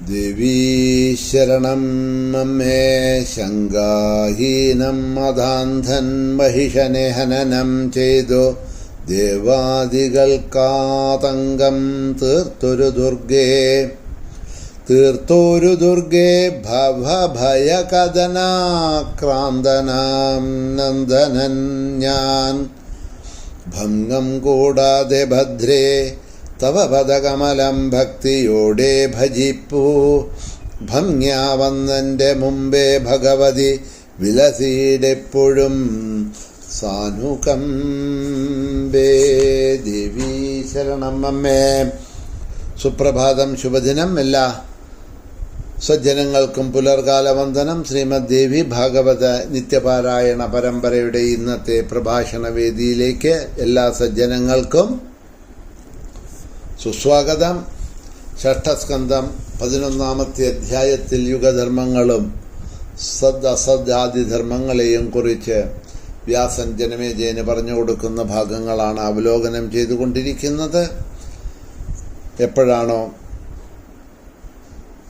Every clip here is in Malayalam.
ദേവീ ശരണം അമ്മേ ശങ്കാഹീനം മദാന്ധൻ മഹിഷനെ ഹനനം ചെയ്തു ദേവാദികൾക്കാതങ്കം തീർത്തൊരു ദുർഗേ ഭവഭയകഥനാക്രാന്തനാം നന്ദനൻ ഞാൻ ഭംഗം കൂടാതെ ഭദ്രേ തവ പദകമലം ഭക്തിയോടെ ഭജിപ്പൂ ഭംഗ്യാവന്നെൻ്റെ മുമ്പേ ഭഗവതി വിലസീടെപ്പോഴും സാനുകമ്പേ. ദേവീ ശരണം അമ്മേ. സുപ്രഭാതം, ശുഭദിനം. എല്ലാ സജ്ജനങ്ങൾക്കും പുലർകാല വന്ദനം. ശ്രീമദ് ദേവി ഭാഗവത നിത്യപാരായണ പരമ്പരയുടെ ഇന്നത്തെ പ്രഭാഷണ വേദിയിലേക്ക് എല്ലാ സജ്ജനങ്ങൾക്കും സുസ്വാഗതം. ഷഷ്ഠസ്കന്ധം 11-ാമത്തെ അധ്യായത്തിൽ യുഗധർമ്മങ്ങളും സദ് അസദ് ധർമ്മങ്ങളെയും കുറിച്ച് വ്യാസൻ ജനമേജയന് പറഞ്ഞു കൊടുക്കുന്ന ഭാഗങ്ങളാണ് അവലോകനം ചെയ്തുകൊണ്ടിരിക്കുന്നത്. എപ്പോഴാണോ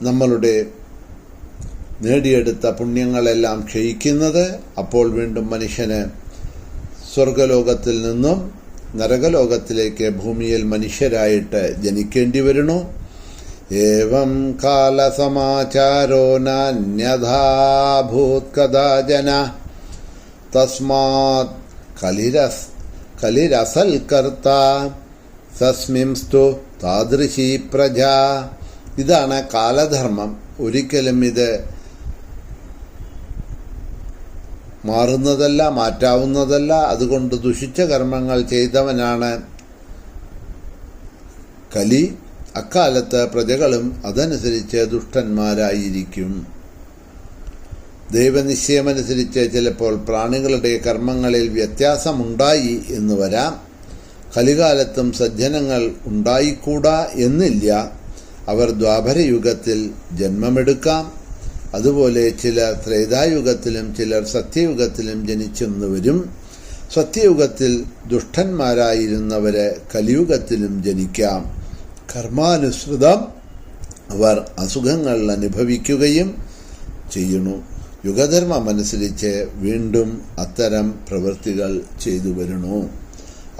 നമ്മളുടെ നേടിയെടുത്ത പുണ്യങ്ങളെല്ലാം ക്ഷയിക്കുന്നത്, അപ്പോൾ വീണ്ടും മനുഷ്യന് സ്വർഗലോകത്തിൽ നിന്നും നരകലോകത്തിലേക്ക് ഭൂമിയിൽ മനുഷ്യരായിട്ട് ജനിക്കേണ്ടി വരുന്നു. ഏവം കാലസമാചാരോ നാന്യഥാഭൂത് കഥാചന തസ്മാത് കലിരസൽകർത്ത തസ്മിംസ്തു താദൃശീ പ്രജ. ഇതാണ് കാലധർമ്മം. ഒരിക്കലും ഇത് മാറുന്നതല്ല, മാറ്റാവുന്നതല്ല. അതുകൊണ്ട് ദുഷിച്ച കർമ്മങ്ങൾ ചെയ്തവനാണ് കലി. അക്കാലത്ത് പ്രജകളും അതനുസരിച്ച് ദുഷ്ടന്മാരായിരിക്കും. ദൈവനിശ്ചയമനുസരിച്ച് ചിലപ്പോൾ പ്രാണികളുടെ കർമ്മങ്ങളിൽ വ്യത്യാസമുണ്ടായി എന്ന് വരാം. കലികാലത്തും സജ്ജനങ്ങൾ ഉണ്ടായിക്കൂടാ എന്നില്ല. അവർ ദ്വാപരയുഗത്തിൽ ജന്മമെടുക്കാം. അതുപോലെ ചിലർ ത്രേതായുഗത്തിലും ചിലർ സത്യയുഗത്തിലും ജനിച്ചെന്ന് വരും. സത്യയുഗത്തിൽ ദുഷ്ടന്മാരായിരുന്നവര് കലിയുഗത്തിലും ജനിക്കാം. കർമാനുസൃതം അവർ അസുഖങ്ങൾ അനുഭവിക്കുകയും ചെയ്യുന്നു. യുഗധർമ്മമനുസരിച്ച് വീണ്ടും അത്തരം പ്രവൃത്തികൾ ചെയ്തു വരുന്നു.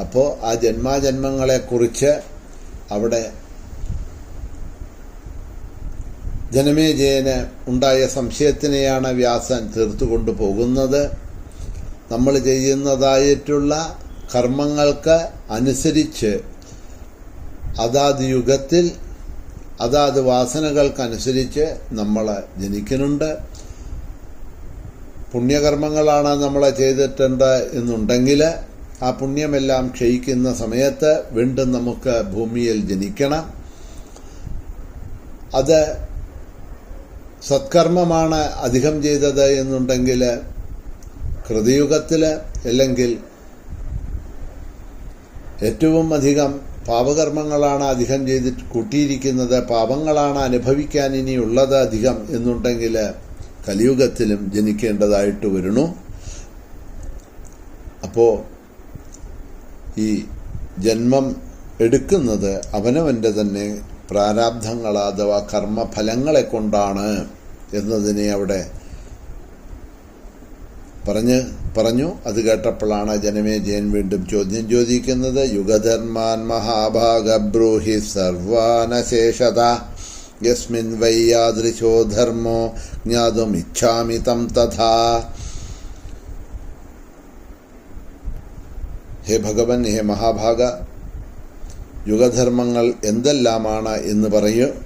അപ്പോൾ ആ ജന്മാജന്മങ്ങളെക്കുറിച്ച് അവിടെ ജനമേജയന് ഉണ്ടായ സംശയത്തിനെയാണ് വ്യാസൻ തീർത്തുകൊണ്ടു പോകുന്നത്. നമ്മൾ ചെയ്യുന്നതായിട്ടുള്ള കർമ്മങ്ങൾക്ക് അനുസരിച്ച് അതാത് യുഗത്തിൽ അതാത് വാസനകൾക്കനുസരിച്ച് നമ്മൾ ജനിക്കുന്നുണ്ട്. പുണ്യകർമ്മങ്ങളാണ് നമ്മൾ ചെയ്തിട്ടുണ്ട് എന്നുണ്ടെങ്കിൽ ആ പുണ്യമെല്ലാം ക്ഷയിക്കുന്ന സമയത്ത് വീണ്ടും നമുക്ക് ഭൂമിയിൽ ജനിക്കണം. അത് സത്കർമ്മമാണ് അധികം ചെയ്തത് എന്നുണ്ടെങ്കിൽ കൃതയുഗത്തിൽ, അല്ലെങ്കിൽ ഏറ്റവും അധികം പാപകർമ്മങ്ങളാണ് അധികം ചെയ്തിട്ട് കൂട്ടിയിരിക്കുന്നത്, പാപങ്ങളാണ് അനുഭവിക്കാൻ ഇനിയുള്ളത് അധികം എന്നുണ്ടെങ്കിൽ കലിയുഗത്തിലും ജനിക്കേണ്ടതായിട്ട് വരുന്നു. അപ്പോൾ ഈ ജന്മം എടുക്കുന്നത് അവനവൻ്റെ തന്നെ പ്രാരാബ്ധങ്ങൾ അഥവാ കർമ്മഫലങ്ങളെ കൊണ്ടാണ് എന്നതിനെ അവിടെ പറഞ്ഞു. അത് കേട്ടപ്പോഴാണ് ജനമേജയൻ വീണ്ടും ചോദ്യം ചോദിക്കുന്നത്. യുഗധർമാൻ മഹാഭാഗ ബ്രൂഹി സർവാനശേഷത യസ്മിൻ വൈ യാദൃശോ ധർമ്മോ ജ്ഞാതും ഇച്ഛാമി തം തഥാ. ഹേ ഭഗവൻ, ഹേ മഹാഭാഗ, യുഗധർമ്മങ്ങൾ എന്തെല്ലാമാണ് എന്ന്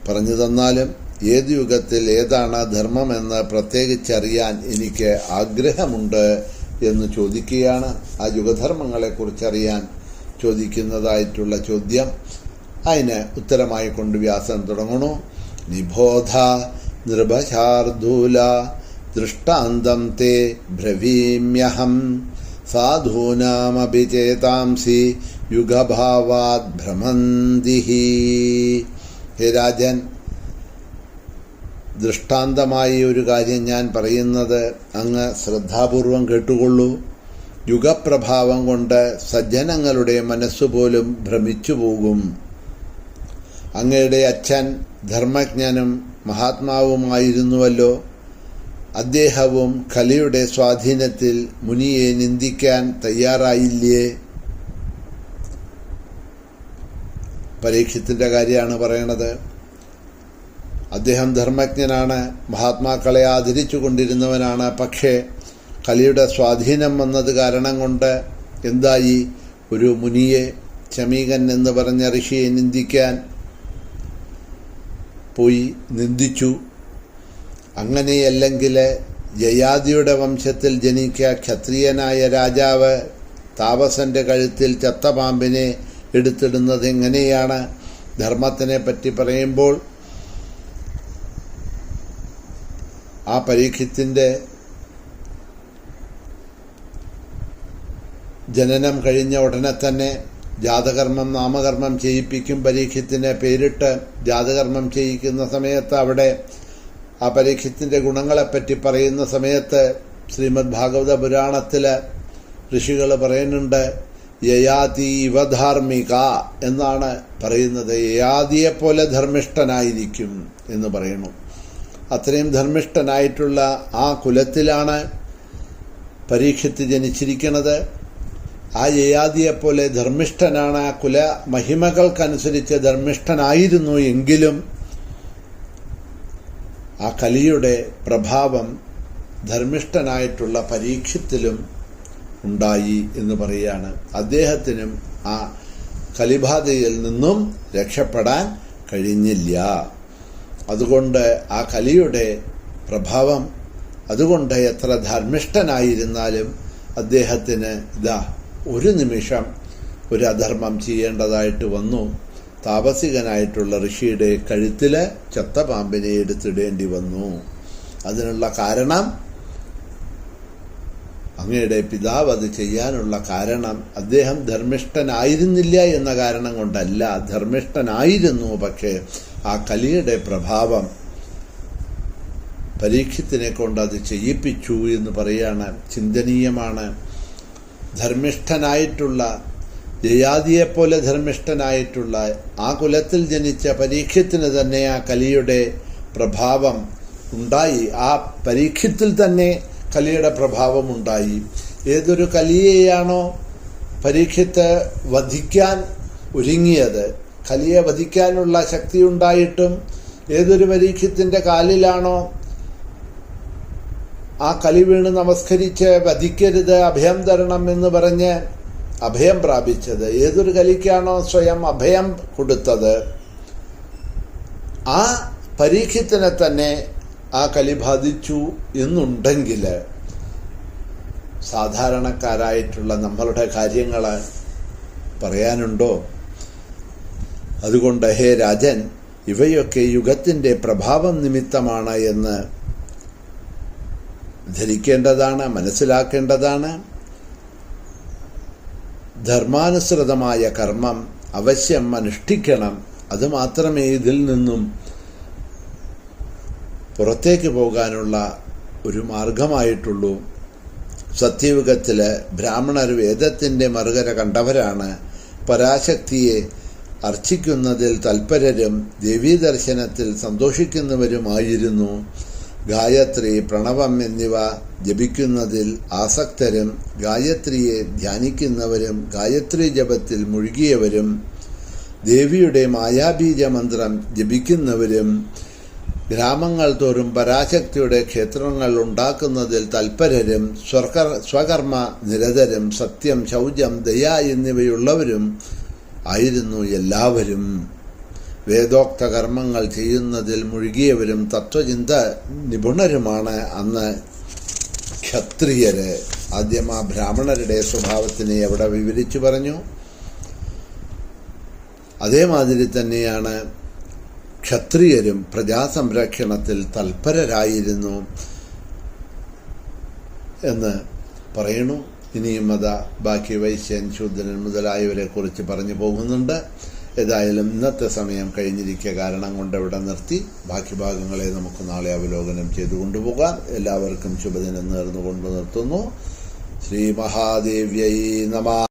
പറഞ്ഞു തന്നാലും ഏത് യുഗത്തിൽ ഏതാണ് ധർമ്മമെന്ന് പ്രത്യേകിച്ചറിയാൻ എനിക്ക് ആഗ്രഹമുണ്ട് എന്ന് ചോദിക്കുകയാണ്. ആ യുഗധർമ്മങ്ങളെക്കുറിച്ചറിയാൻ ചോദിക്കുന്നതായിട്ടുള്ള ചോദ്യം, അതിന് ഉത്തരമായി കൊണ്ട് വ്യാസൻ തുടങ്ങണു. നിബോധ നൃപശാർദൂല ദൃഷ്ടാന്തം തേ ബ്രവീമ്യഹം സാധൂനാമപി ചേതാംസി യുഗഭാവാത് ഭ്രമന്തിഹി. ഹേ രാജൻ, ദൃഷ്ടാന്തമായി ഒരു കാര്യം ഞാൻ പറയുന്നത് അങ്ങ് ശ്രദ്ധാപൂർവം കേട്ടുകൊള്ളൂ. യുഗപ്രഭാവം കൊണ്ട് സജ്ജനങ്ങളുടെ മനസ്സുപോലും ഭ്രമിച്ചു പോകും. അങ്ങയുടെ അച്ഛൻ ധർമ്മജ്ഞനും മഹാത്മാവുമായിരുന്നുവല്ലോ. അദ്ദേഹവും കലിയുടെ സ്വാധീനത്തിൽ മുനിയെ നിന്ദിക്കാൻ തയ്യാറായില്ലേ? പരീക്ഷത്തിന്റെ കാര്യമാണ് പറയണത്. അദ്ദേഹം ധർമ്മജ്ഞനാണ്, മഹാത്മാക്കളെ ആദരിച്ചു കൊണ്ടിരുന്നവനാണ്. പക്ഷേ കലിയുടെ സ്വാധീനം വന്നത് കാരണം കൊണ്ട് എന്തായി? ഒരു മുനിയെ, ശമീകൻ എന്ന് പറഞ്ഞ ഋഷിയെ നിന്ദിക്കാൻ പോയി, നിന്ദിച്ചു. അങ്ങനെയല്ലെങ്കിൽ ജയാദിയുടെ വംശത്തിൽ ജനിച്ച ക്ഷത്രിയനായ രാജാവ് താപസന്റെ കഴുത്തിൽ ചത്ത പാമ്പിനെ എടുത്തിടുന്നത് എങ്ങനെയാണ്? ധർമ്മത്തിനെ പറ്റി പറയുമ്പോൾ ആ പരീക്ഷത്തിന്റെ ജനനം കഴിഞ്ഞ ഉടനെ തന്നെ ജാതകർമ്മം, നാമകർമ്മം ചെയ്യിപ്പിക്കും. പരീക്ഷത്തിന് പേരിട്ട് ജാതകർമ്മം ചെയ്യിക്കുന്ന സമയത്ത് അവിടെ ആ പരീക്ഷത്തിന്റെ ഗുണങ്ങളെപ്പറ്റി പറയുന്ന സമയത്ത് ശ്രീമദ് ഭാഗവത പുരാണത്തിൽ ഋഷികൾ പറയുന്നുണ്ട്, യയാതി ഇവധാർമ്മിക എന്നാണ് പറയുന്നത്. യയാതിയെപ്പോലെ ധർമ്മിഷ്ഠനായിരിക്കും എന്ന് പറയുന്നു. അത്രയും ധർമ്മിഷ്ഠനായിട്ടുള്ള ആ കുലത്തിലാണ് പരീക്ഷത്ത് ജനിച്ചിരിക്കുന്നത്. ആ യയാതിയെപ്പോലെ ധർമ്മിഷ്ഠനാണ്. ആ കുല മഹിമകൾക്കനുസരിച്ച് ധർമ്മിഷ്ഠനായിരുന്നു എങ്കിലും ആ കലിയുടെ പ്രഭാവം ധർമ്മിഷ്ഠനായിട്ടുള്ള പരീക്ഷത്തിലും ഉണ്ടായി എന്ന് പറയുകയാണ്. അദ്ദേഹത്തിനും ആ കലിബാധയിൽ നിന്നും രക്ഷപ്പെടാൻ കഴിഞ്ഞില്ല. അതുകൊണ്ട് ആ കലിയുടെ പ്രഭാവം, അതുകൊണ്ട് എത്ര ധർമ്മിഷ്ഠനായിരുന്നാലും അദ്ദേഹത്തിന് ഒരു നിമിഷം ഒരു അധർമ്മം ചെയ്യേണ്ടതായിട്ട് വന്നു. താപസികനായിട്ടുള്ള ഋഷിയുടെ കഴുത്തിൽ ചത്ത പാമ്പിനെ എടുത്തിടേണ്ടി വന്നു. അതിനുള്ള കാരണം, അങ്ങയുടെ പിതാവ് അത് ചെയ്യാനുള്ള കാരണം അദ്ദേഹം ധർമ്മിഷ്ഠനായിരുന്നില്ല എന്ന കാരണം കൊണ്ടല്ല, ധർമ്മിഷ്ഠനായിരുന്നു. പക്ഷേ ആ കലിയുടെ പ്രഭാവം പരീക്ഷത്തിനെ കൊണ്ട് അത് ചെയ്യിപ്പിച്ചു എന്ന് പറയാണ്. ചിന്തനീയമാണ്. ധർമ്മിഷ്ഠനായിട്ടുള്ള, ജയാദിയെപ്പോലെ ധർമ്മിഷ്ഠനായിട്ടുള്ള ആ കുലത്തിൽ ജനിച്ച പരീക്ഷത്തിന് തന്നെ ആ കലിയുടെ പ്രഭാവം ഉണ്ടായി. ആ പരീക്ഷത്തിൽ തന്നെ കലിയുടെ പ്രഭാവം ഉണ്ടായി. ഏതൊരു കലിയെയാണോ പരീക്ഷത്ത് വധിക്കാൻ ഒരുങ്ങിയത്, കലിയെ വധിക്കാനുള്ള ശക്തി ഉണ്ടായിട്ടും ഏതൊരു പരീക്ഷത്തിന്റെ കാലിലാണോ ആ കലി വീണ് നമസ്കരിച്ച് വധിക്കരുത്, അഭയം തരണം എന്ന് പറഞ്ഞ് അഭയം പ്രാപിച്ചത്, ഏതൊരു കലിക്കാണോ സ്വയം അഭയം കൊടുത്തത്, ആ പരീക്ഷത്തിനെ തന്നെ ആ കലി ബാധിച്ചു എന്നുണ്ടെങ്കിൽ സാധാരണക്കാരായിട്ടുള്ള നമ്മളുടെ കാര്യങ്ങൾ പറയാനുണ്ടോ? അതുകൊണ്ട് ഹേ രാജൻ, ഇവയൊക്കെ യുഗത്തിന്റെ പ്രഭാവം നിമിത്തമാണ് എന്ന് ധരിക്കേണ്ടതാണ്, മനസ്സിലാക്കേണ്ടതാണ്. ധർമാനുസൃതമായ കർമ്മം അവശ്യം അനുഷ്ഠിക്കണം. അതുമാത്രമേ ഇതിൽ നിന്നും പുറത്തേക്ക് പോകാനുള്ള ഒരു മാർഗമായിട്ടുള്ളൂ. സത്യയുഗത്തിൽ ബ്രാഹ്മണർ വേദത്തിന്റെ മറുകര കണ്ടവരാണ്. പരാശക്തിയെ അർച്ചിക്കുന്നതിൽ തൽപരരും ദേവീദർശനത്തിൽ സന്തോഷിക്കുന്നവരുമായിരുന്നു. ഗായത്രി, പ്രണവം എന്നിവ ജപിക്കുന്നതിൽ ആസക്തരും, ഗായത്രിയെ ധ്യാനിക്കുന്നവരും, ഗായത്രി ജപത്തിൽ മുഴുകിയവരും, ദേവിയുടെ മായാബീജ മന്ത്രം ജപിക്കുന്നവരും, ഗ്രാമങ്ങൾ തോറും പരാശക്തിയുടെ ക്ഷേത്രങ്ങൾ ഉണ്ടാക്കുന്നതിൽ തൽപരരും, സ്വകർമ്മ നിരതരും, സത്യം, ശൗചം, ദയ എന്നിവയുള്ളവരും ആയിരുന്നു എല്ലാവരും. വേദോക്ത കർമ്മങ്ങൾ ചെയ്യുന്നതിൽ മുഴുകിയവരും തത്വചിന്ത നിപുണരുമാണ് അന്ന് ക്ഷത്രിയര്. ആദ്യം ആ ബ്രാഹ്മണരുടെ സ്വഭാവത്തിനെ അവിടെ വിവരിച്ചു പറഞ്ഞു. അതേമാതിരി തന്നെയാണ് ക്ഷത്രിയരും പ്രജാസംരക്ഷണത്തിൽ തൽപരരായിരുന്നു എന്ന് പറയുന്നു. ഇനിയും ബാക്കി വൈശ്യൻ, ശൂദ്രൻ മുതലായവരെ കുറിച്ച് പറഞ്ഞു പോകുന്നുണ്ട്. ഏതായാലും ഇന്നത്തെ സമയം കഴിഞ്ഞിരിക്കുക കാരണം കൊണ്ട് ഇവിടെ നിർത്തി. ബാക്കി ഭാഗങ്ങളെ നമുക്ക് നാളെ അവലോകനം ചെയ്തു കൊണ്ടുപോകാം. എല്ലാവർക്കും ശുഭദിനം നേർന്നുകൊണ്ട് നിർത്തുന്നു. ശ്രീ മഹാദേവ്യൈ നമഃ.